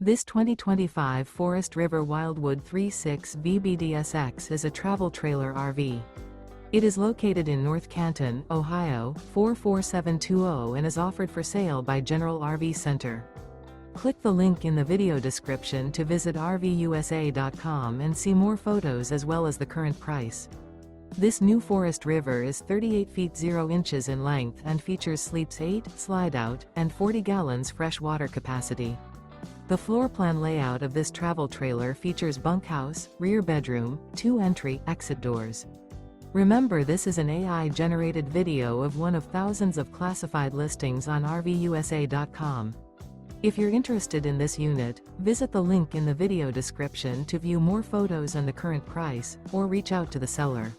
This 2025 Forest River Wildwood 3.6 VBDSX is a travel trailer RV. It is located in North Canton, Ohio, 44720 and is offered for sale by General RV Center. Click the link in the video description to visit RVUSA.com and see more photos as well as the current price. This new Forest River is 38 feet 0 inches in length and features sleeps 8, Slideout, and 40 gallons fresh water capacity. The floor plan layout of this travel trailer features bunkhouse, rear bedroom, 2 entry/exit doors. Remember, this is an AI-generated video of one of thousands of classified listings on RVUSA.com. If you're interested in this unit, visit the link in the video description to view more photos and the current price, or reach out to the seller.